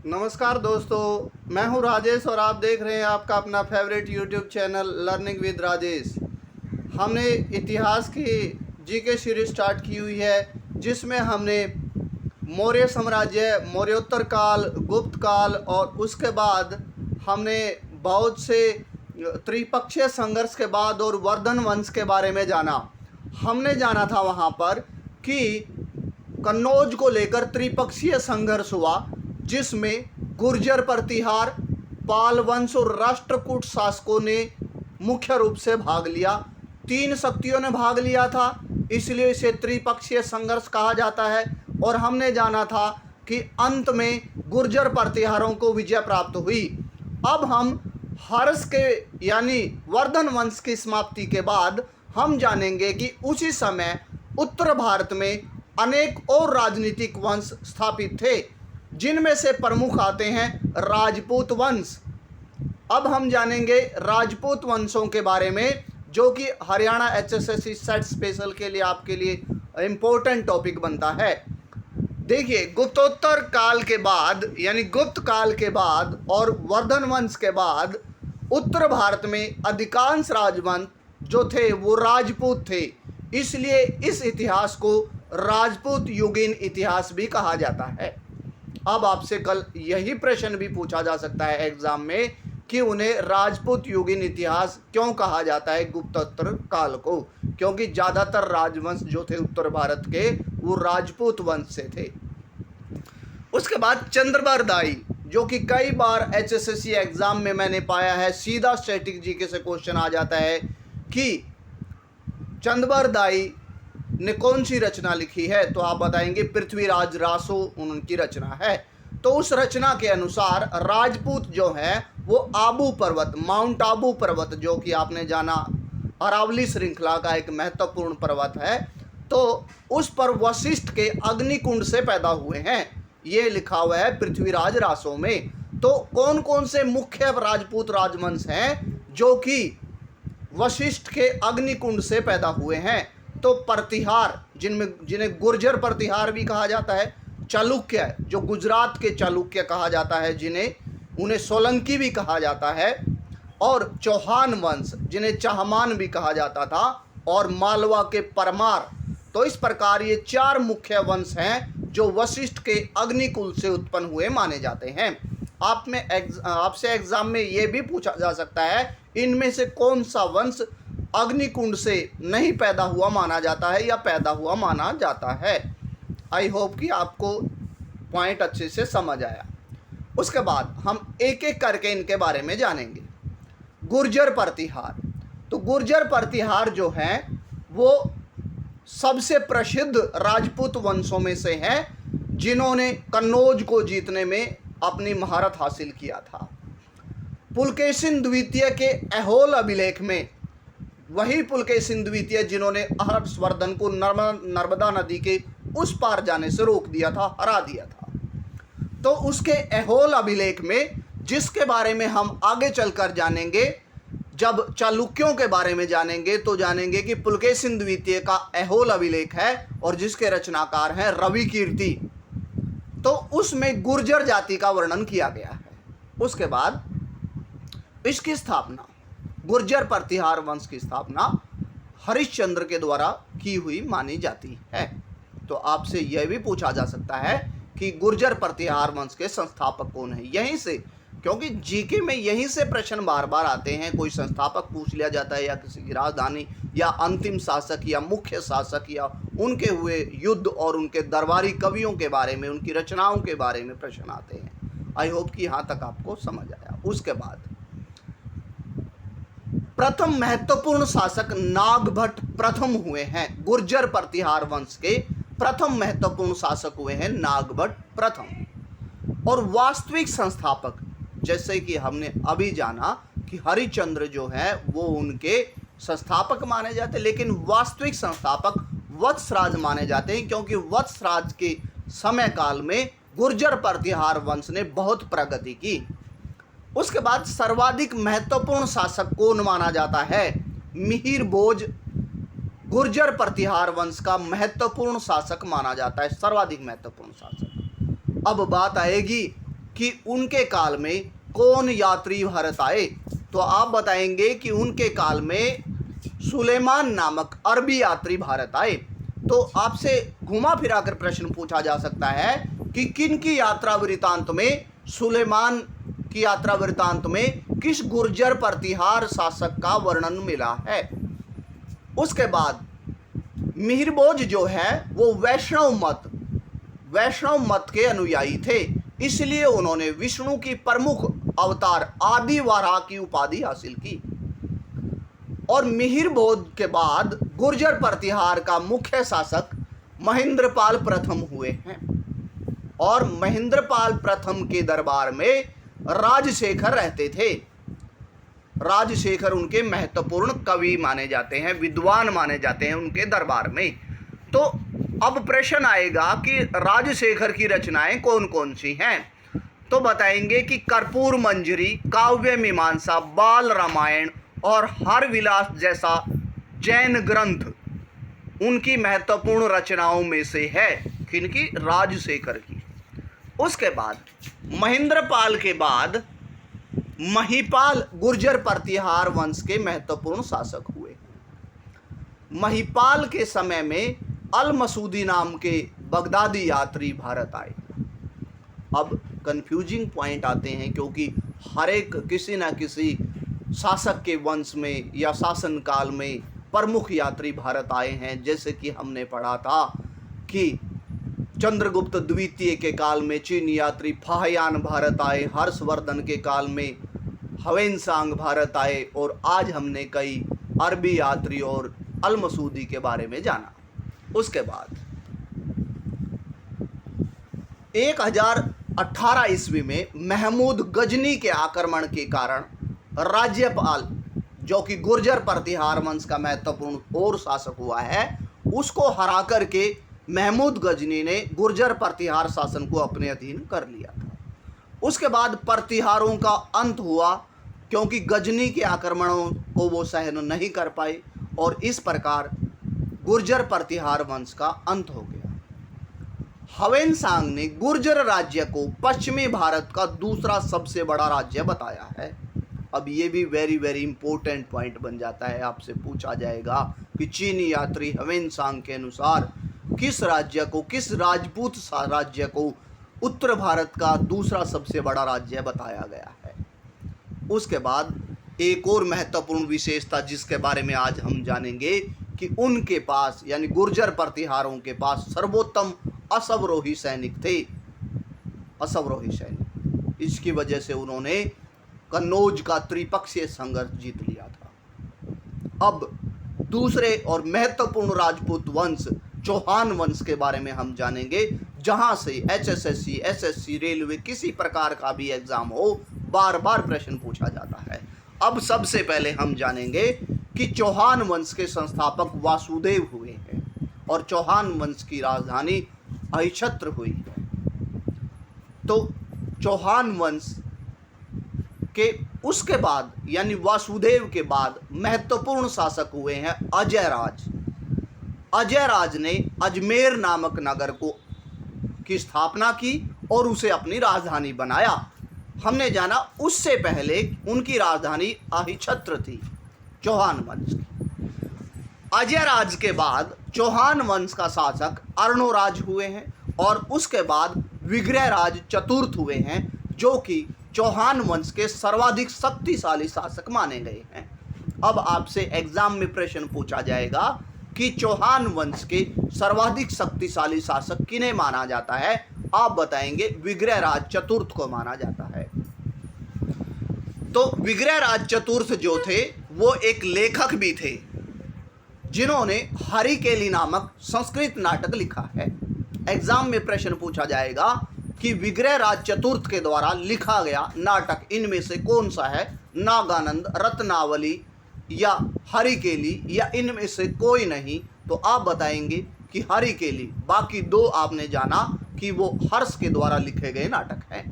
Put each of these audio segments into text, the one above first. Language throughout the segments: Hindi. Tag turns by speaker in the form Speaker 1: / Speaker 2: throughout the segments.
Speaker 1: नमस्कार दोस्तों, मैं हूं राजेश और आप देख रहे हैं आपका अपना favourite YouTube channel learning with Rajesh. हमने इतिहास की जीके सीरीज स्टार्ट की हुई है, जिसमें हमने मौर्य साम्राज्य, मौर्योत्तर काल, गुप्त काल और उसके बाद हमने बहुत से त्रिपक्षीय संघर्ष के बाद और वर्धन वंश के बारे में जाना। हमने जाना था वहाँ पर कि कन्नौज को लेकर त्रिपक्षीय संघर्ष हुआ, जिसमें गुर्जर प्रतिहार, पाल वंश और राष्ट्रकूट शासकों ने मुख्य रूप से भाग लिया। 3 शक्तियों ने भाग लिया था, इसलिए इसे त्रिपक्षीय संघर्ष कहा जाता है। और हमने जाना था कि अंत में गुर्जर प्रतिहारों को विजय प्राप्त हुई। अब हम हर्ष के यानी वर्धन वंश की समाप्ति के बाद हम जानेंगे कि उसी समय उत्तर भारत में अनेक और राजनीतिक वंश स्थापित थे, जिनमें से प्रमुख आते हैं राजपूत वंश। अब हम जानेंगे राजपूत वंशों के बारे में, जो कि हरियाणा HSSC सेट स्पेशल के लिए आपके लिए इम्पोर्टेंट टॉपिक बनता है। देखिए, गुप्तोत्तर काल के बाद यानी गुप्त काल के बाद और वर्धन वंश के बाद उत्तर भारत में अधिकांश राजवंश जो थे वो राजपूत थे, इसलिए इस इतिहास को राजपूत युगीन इतिहास भी कहा जाता है। अब आपसे कल यही प्रश्न भी पूछा जा सकता है एग्जाम में कि उन्हें राजपूत युगीन इतिहास क्यों कहा जाता है गुप्तोत्तर काल को, क्योंकि ज़्यादातर राजवंश जो थे उत्तर भारत के वो राजपूत वंश से थे। उसके बाद चंद्रबरदाई, जो कि कई बार HSSC एग्जाम में मैंने पाया है सीधा स्टैटिक जीके से क्वेश्चन आ जाता है कि चंद्रबरदाई ने कौन सी रचना लिखी है, तो आप बताएंगे पृथ्वीराज रासो उनकी रचना है। तो उस रचना के अनुसार राजपूत जो है वो आबू पर्वत, माउंट आबू पर्वत, जो कि आपने जाना अरावली श्रृंखला का एक महत्वपूर्ण पर्वत है, तो उस पर वशिष्ठ के अग्निकुंड से पैदा हुए हैं, ये लिखा हुआ है पृथ्वीराज रासो में। तो कौन कौन से मुख्य राजपूत राजवंश हैं जो कि वशिष्ठ के अग्निकुंड से पैदा हुए हैं? तो प्रतिहार, जिन्हें गुर्जर प्रतिहार भी कहा जाता है, चालुक्य जो गुजरात के चालुक्य कहा जाता है, उन्हें सोलंकी भी कहा जाता है, और चौहान वंश जिन्हें चाहमान भी कहा जाता था, और मालवा के परमार। तो इस प्रकार ये 4 मुख्य वंश हैं जो वशिष्ठ के अग्निकुल से उत्पन्न हुए माने जाते हैं। आपसे एग्जाम में ये भी पूछा जा सकता है इनमें से कौन सा वंश अग्निकुंड से नहीं पैदा हुआ माना जाता है या पैदा हुआ माना जाता है। आई होप कि आपको पॉइंट अच्छे से समझ आया। उसके बाद हम एक एक करके इनके बारे में जानेंगे। गुर्जर प्रतिहार, तो गुर्जर प्रतिहार जो है वो सबसे प्रसिद्ध राजपूत वंशों में से है, जिन्होंने कन्नौज को जीतने में अपनी महारत हासिल किया था। पुलकेशिन द्वितीय के ऐहोल अभिलेख में, वही पुलकेशिन द्वितीय जिन्होंने हर्षवर्धन को नर्मदा नदी के उस पार जाने से रोक दिया था, हरा दिया था, तो उसके ऐहोल अभिलेख में, जिसके बारे में हम आगे चलकर जानेंगे, जब चालुक्यों के बारे में जानेंगे तो जानेंगे कि पुलकेशिन द्वितीय का ऐहोल अभिलेख है और जिसके रचनाकार हैं रवि कीर्ति। तो उसमें गुर्जर जाति का वर्णन किया गया है। उसके बाद इसकी स्थापना, गुर्जर प्रतिहार वंश की स्थापना हरिश्चंद्र के द्वारा की हुई मानी जाती है। तो आपसे यह भी पूछा जा सकता है कि गुर्जर प्रतिहार वंश के संस्थापक कौन है, यहीं से, क्योंकि जीके में यहीं से प्रश्न बार बार आते हैं। कोई संस्थापक पूछ लिया जाता है, या किसी की राजधानी, या अंतिम शासक, या मुख्य शासक, या उनके हुए युद्ध और उनके दरबारी कवियों के बारे में, उनकी रचनाओं के बारे में प्रश्न आते हैं। आई होप कि यहाँ तक आपको समझ आया। उसके बाद प्रथम महत्वपूर्ण शासक नागभट्ट प्रथम हुए हैं। गुर्जर प्रतिहार वंश के प्रथम महत्वपूर्ण शासक हुए हैं नागभट्ट प्रथम। और वास्तविक संस्थापक, जैसे कि हमने अभी जाना कि हरिश्चंद्र जो है वो उनके संस्थापक माने जाते हैं, लेकिन वास्तविक संस्थापक वत्सराज माने जाते हैं, क्योंकि वत्सराज के समय काल में गुर्जर प्रतिहार वंश ने बहुत प्रगति की। उसके बाद सर्वाधिक महत्वपूर्ण शासक कौन माना जाता है? मिहिर भोज गुर्जर प्रतिहार वंश का महत्वपूर्ण शासक माना जाता है, सर्वाधिक महत्वपूर्ण शासक। अब बात आएगी कि उनके काल में कौन यात्री भारत आए, तो आप बताएंगे कि उनके काल में सुलेमान नामक अरबी यात्री भारत आए। तो आपसे घुमा फिरा कर प्रश्न पूछा जा सकता है कि किन की यात्रा वृतांत में, सुलेमान की यात्रा वृतांत में किस गुर्जर प्रतिहार शासक का वर्णन मिला है। उसके बाद मिहिरभोज जो है वो वैष्णव मत के अनुयायी थे, इसलिए उन्होंने विष्णु की प्रमुख अवतार आदि वाराह की उपाधि हासिल की। और मिहिरभोज के बाद गुर्जर प्रतिहार का मुख्य शासक महेंद्रपाल प्रथम हुए हैं, और महेंद्रपाल प्रथम के दरबार में राजशेखर रहते थे। राजशेखर उनके महत्वपूर्ण कवि माने जाते हैं, विद्वान माने जाते हैं उनके दरबार में। तो अब प्रश्न आएगा कि राजशेखर की रचनाएं कौन कौन सी हैं, तो बताएंगे कि कर्पूर मंजरी, काव्य मीमांसा, बाल रामायण और हर विलास जैसा जैन ग्रंथ उनकी महत्वपूर्ण रचनाओं में से है। किनकी? राजशेखर की। उसके बाद महेंद्रपाल के बाद महिपाल गुर्जर प्रतिहार वंश के महत्वपूर्ण शासक हुए। महिपाल के समय में अल मसूदी नाम के बगदादी यात्री भारत आए। अब कंफ्यूजिंग पॉइंट आते हैं, क्योंकि हर एक किसी न किसी शासक के वंश में या शासन काल में प्रमुख यात्री भारत आए हैं। जैसे कि हमने पढ़ा था कि चंद्रगुप्त द्वितीय के काल में चीनी यात्री फाहियान भारत आए, हर्षवर्धन के काल में ह्वेनसांग भारत आए, और आज हमने कई अरबी यात्री और अल मसूदी के बारे में जाना। उसके बाद 1018 ईस्वी में महमूद गजनी के आक्रमण के कारण राज्यपाल, जो कि गुर्जर प्रतिहार वंश का महत्वपूर्ण और शासक हुआ है, उसको हरा करके महमूद गजनी ने गुर्जर प्रतिहार शासन को अपने अधीन कर लिया था। उसके बाद प्रतिहारों का अंत हुआ, क्योंकि गजनी के आक्रमणों को वो सहन नहीं कर पाए, और इस प्रकार गुर्जर प्रतिहार वंश का अंत हो गया। ह्वेनसांग ने गुर्जर राज्य को पश्चिमी भारत का दूसरा सबसे बड़ा राज्य बताया है। अब ये भी वेरी वेरी इंपॉर्टेंट पॉइंट बन जाता है, आपसे पूछा जाएगा कि चीनी यात्री ह्वेनसांग के अनुसार किस राज्य को, किस राजपूत राज्य को उत्तर भारत का दूसरा सबसे बड़ा राज्य बताया गया है। उसके बाद एक और महत्वपूर्ण विशेषता जिसके बारे में आज हम जानेंगे कि उनके पास यानी गुर्जर प्रतिहारों के पास सर्वोत्तम अश्वरोही सैनिक थे, अश्वरोही सैनिक। इसकी वजह से उन्होंने कन्नौज का त्रिपक्षीय संघर्ष जीत लिया था। अब दूसरे और महत्वपूर्ण राजपूत वंश चौहान वंश के बारे में हम जानेंगे, जहां से HSSC, SSC, रेलवे किसी प्रकार का भी एग्जाम हो बार बार प्रश्न पूछा जाता है। अब सबसे पहले हम जानेंगे कि चौहान वंश के संस्थापक वासुदेव हुए हैं, और चौहान वंश की राजधानी अहिछत्र हुई है। तो चौहान वंश के उसके बाद यानी वासुदेव के बाद महत्वपूर्ण शासक हुए हैं अजय राज। अजय राज ने अजमेर नामक नगर की स्थापना की और उसे अपनी राजधानी बनाया। हमने जाना उससे पहले उनकी राजधानी अहिछत्र थी, चौहान वंश की। अजय राज के बाद चौहान वंश का शासक अर्णोराज हुए हैं, और उसके बाद विग्रहराज चतुर्थ हुए हैं, जो कि चौहान वंश के सर्वाधिक शक्तिशाली शासक माने गए हैं। अब आपसे एग्जाम में प्रश्न पूछा जाएगा कि चौहान वंश के सर्वाधिक शक्तिशाली शासक किन्हें माना जाता है, आप बताएंगे विग्रहराज चतुर्थ को माना जाता है। तो विग्रहराज चतुर्थ जो थे वो एक लेखक भी थे, जिन्होंने हरिकेली नामक संस्कृत नाटक लिखा है। एग्जाम में प्रश्न पूछा जाएगा कि विग्रहराज चतुर्थ के द्वारा लिखा गया नाटक इनमें से कौन सा है, नागानंद, रत्नावली या हरिकेली, या इनमें से कोई नहीं, तो आप बताएंगे कि हरिकेली। बाकी दो आपने जाना कि वो हर्ष के द्वारा लिखे गए नाटक हैं।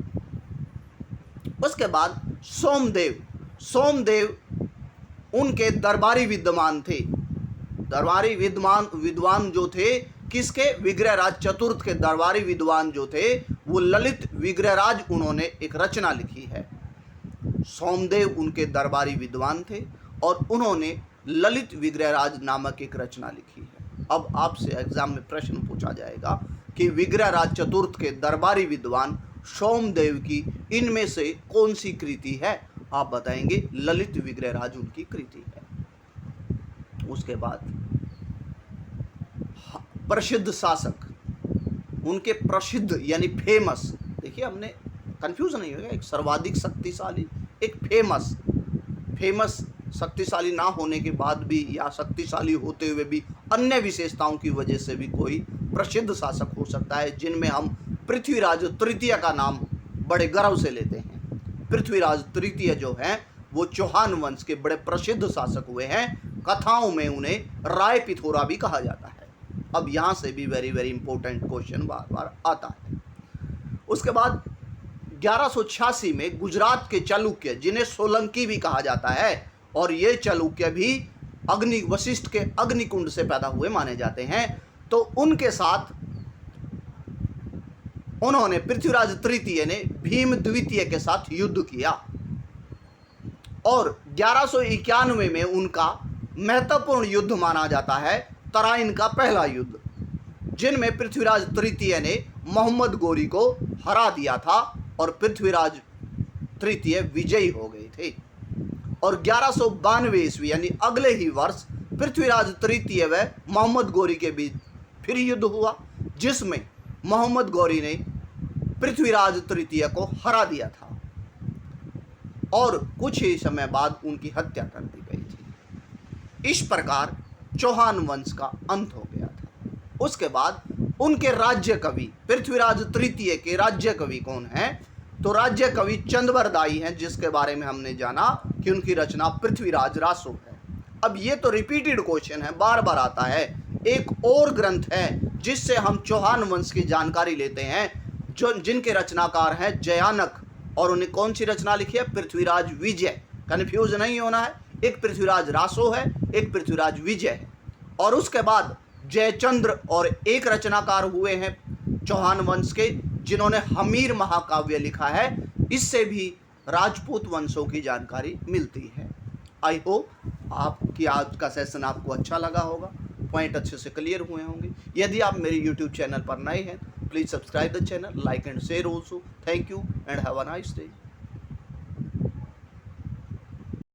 Speaker 1: उसके बाद सोमदेव उनके दरबारी विद्वान थे। दरबारी विद्वान जो थे किसके? विग्रहराज चतुर्थ के दरबारी विद्वान जो थे वो ललित विग्रहराज उन्होंने एक रचना लिखी है। सोमदेव उनके दरबारी विद्वान थे और उन्होंने ललित विग्रहराज नामक एक रचना लिखी है। अब आपसे एग्जाम में प्रश्न पूछा जाएगा कि विग्रहराज चतुर्थ के दरबारी विद्वान सोमदेव की इनमें से कौन सी कृति है? आप बताएंगे ललित विग्रहराज उनकी कृति है। उसके बाद प्रसिद्ध शासक, उनके प्रसिद्ध यानी फेमस, देखिए हमने कंफ्यूज नहीं होगा, एक सर्वाधिक शक्तिशाली, एक फेमस शक्तिशाली ना होने के बाद भी या शक्तिशाली होते हुए भी अन्य विशेषताओं की वजह से भी कोई प्रसिद्ध शासक हो सकता है, जिनमें हम पृथ्वीराज तृतीय का नाम बड़े गर्व से लेते हैं। पृथ्वीराज तृतीय जो हैं वो चौहान वंश के बड़े प्रसिद्ध शासक हुए हैं। कथाओं में उन्हें राय पिथोरा भी कहा जाता है। अब यहाँ से भी वेरी वेरी इंपॉर्टेंट क्वेश्चन बार बार आता है। उसके बाद 1186 में गुजरात के चालुक्य, जिन्हें सोलंकी भी कहा जाता है, और ये चालुक्य भी वशिष्ठ के अग्निकुंड से पैदा हुए माने जाते हैं, तो उनके साथ उन्होंने पृथ्वीराज तृतीय ने भीम द्वितीय के साथ युद्ध किया और 1191 में उनका महत्वपूर्ण युद्ध माना जाता है, तराइन का पहला युद्ध, जिनमें पृथ्वीराज तृतीय ने मोहम्मद गोरी को हरा दिया था और पृथ्वीराज तृतीय विजयी हो गए थे। और 1192 ईस्वी यानी अगले ही वर्ष पृथ्वीराज तृतीय व मोहम्मद गौरी के बीच फिर युद्ध हुआ, जिसमें मोहम्मद गौरी ने पृथ्वीराज तृतीय को हरा दिया था और कुछ ही समय बाद उनकी हत्या कर दी गई थी। इस प्रकार चौहान वंश का अंत हो गया था। उसके बाद उनके राज्य कवि, पृथ्वीराज तृतीय के राज्य कवि कौन हैं? तो राज्य कवि चंद्रवरदायी हैं, जिसके बारे में हमने जाना कि उनकी रचना पृथ्वीराज रासो है। अब ये तो रिपीटेड क्वेश्चन है, बार बार आता है। एक और ग्रंथ है जिससे हम चौहान वंश की जानकारी लेते हैं, जिनके रचनाकार हैं जयानक, और उन्हें कौन सी रचना लिखी है? पृथ्वीराज विजय। कन्फ्यूज नहीं होना है, एक पृथ्वीराज रासो है, एक पृथ्वीराज विजय है। और उसके बाद जयचंद्र और एक रचनाकार हुए हैं चौहान वंश के, जिन्होंने हमीर महाकाव्य लिखा है। इससे भी राजपूत वंशों की जानकारी मिलती है। आई होप आपकी आज का सेशन आपको अच्छा लगा होगा, पॉइंट अच्छे से क्लियर हुए होंगे। यदि आप मेरे यूट्यूब चैनल पर नए हैं, please subscribe the channel, like and share also. Thank you and have a nice day.